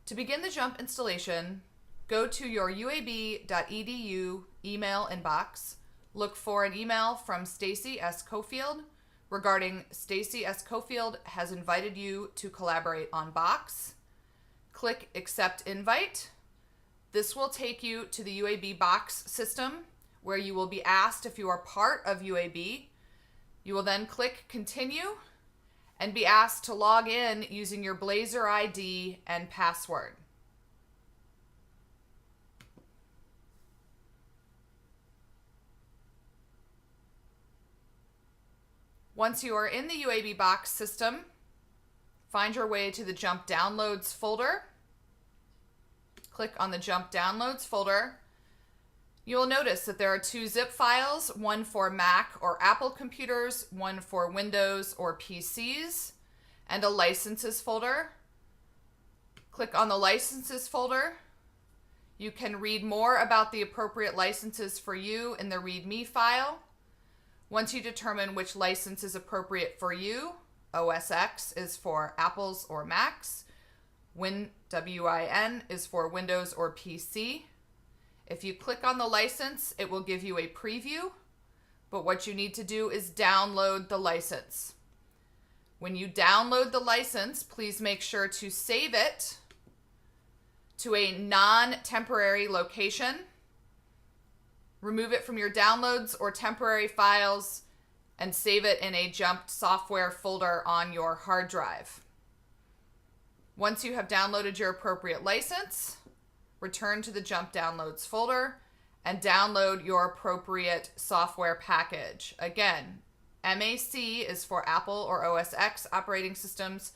To begin the JMP installation, go to your uab.edu email inbox, look for an email from Stacey S. Cofield regarding Stacey S. Cofield has invited you to collaborate on Box. Click Accept Invite. This will take you to the UAB Box system where you will be asked if you are part of UAB. You will then click Continue and be asked to log in using your Blazor ID and password. Once you are in the UAB Box system, find your way to the JMP Downloads folder. Click on the JMP Downloads folder. You will notice that there are two zip files, one for Mac or Apple computers, one for Windows or PCs, and a licenses folder. Click on the licenses folder. You can read more about the appropriate licenses for you in the README file. Once you determine which license is appropriate for you, OSX is for Apples or Macs, WIN is for Windows or PC. If you click on the license, it will give you a preview, but what you need to do is download the license. When you download the license, please make sure to save it to a non-temporary location. Remove it from your downloads or temporary files and save it in a JMP software folder on your hard drive. Once you have downloaded your appropriate license, return to the JMP Downloads folder and download your appropriate software package. Again, MAC is for Apple or OSX operating systems.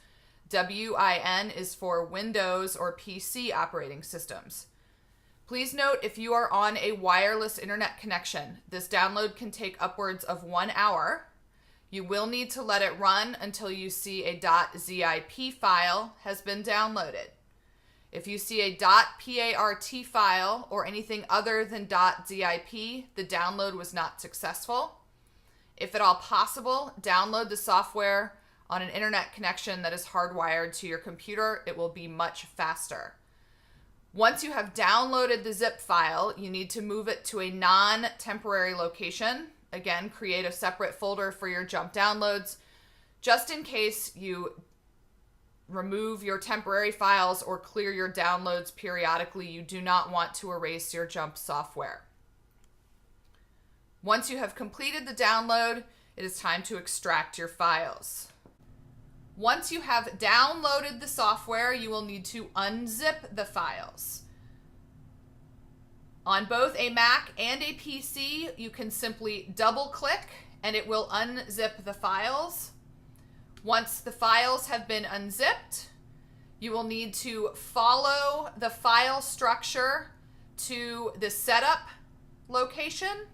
WIN is for Windows or PC operating systems. Please note, if you are on a wireless internet connection, this download can take upwards of 1 hour. You will need to let it run until you see a .zip file has been downloaded. If you see a .part file or anything other than .zip, the download was not successful. If at all possible, download the software on an internet connection that is hardwired to your computer. It will be much faster. Once you have downloaded the zip file, you need to move it to a non-temporary location. Again, create a separate folder for your JMP downloads. Just in case you remove your temporary files or clear your downloads periodically, you do not want to erase your JMP software. Once you have completed the download, it is time to extract your files. Once you have downloaded the software, you will need to unzip the files. On both a Mac and a PC, you can simply double-click and it will unzip the files. Once the files have been unzipped, you will need to follow the file structure to the setup location.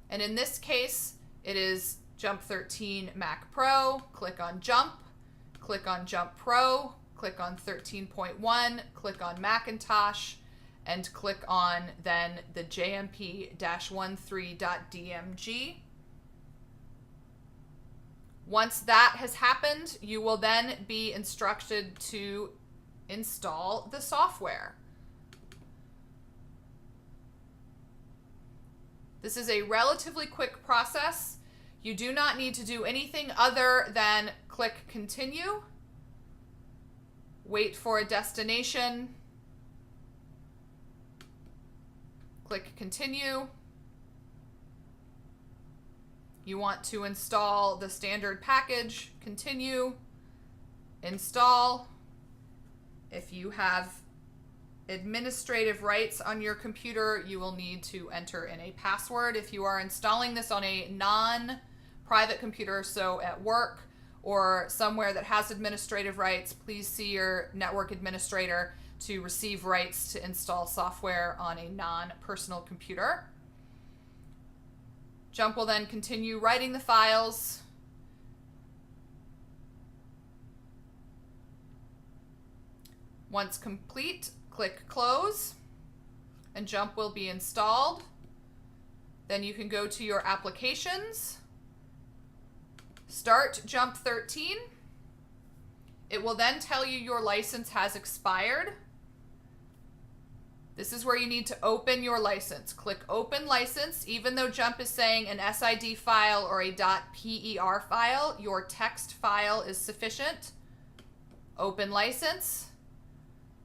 And in this case, it is JMP 13 Mac Pro. Click on JMP. Click on JMP Pro, click on 13.1, click on Macintosh, and click on then the JMP-13.dmg. Once that has happened, you will then be instructed to install the software. This is a relatively quick process. You do not need to do anything other than click Continue, wait for a destination, click Continue. You want to install the standard package, Continue, Install. If you have administrative rights on your computer, you will need to enter in a password. If you are installing this on a non-private computer, so at work or somewhere that has administrative rights, please see your network administrator to receive rights to install software on a non-personal computer. JMP will then continue writing the files. Once complete, click Close, and JMP will be installed. Then you can go to your applications, start JMP 13. It will then tell you your license has expired. This is where you need to open your license. Click Open License. Even though JMP is saying an SID file or a .per file, your text file is sufficient. Open License.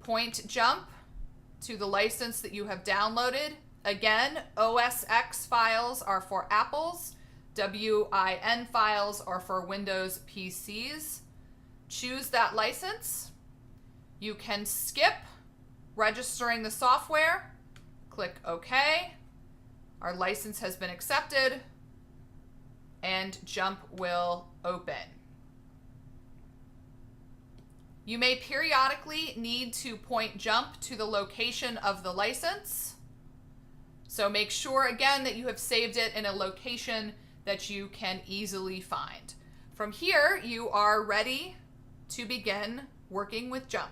Point JMP to the license that you have downloaded. Again, OSX files are for Apples. WIN files are for Windows PCs. Choose that license. You can skip registering the software. Click OK. Our license has been accepted, and JMP will open. You may periodically need to point JMP to the location of the license. So make sure again that you have saved it in a location that you can easily find. From here, you are ready to begin working with JMP.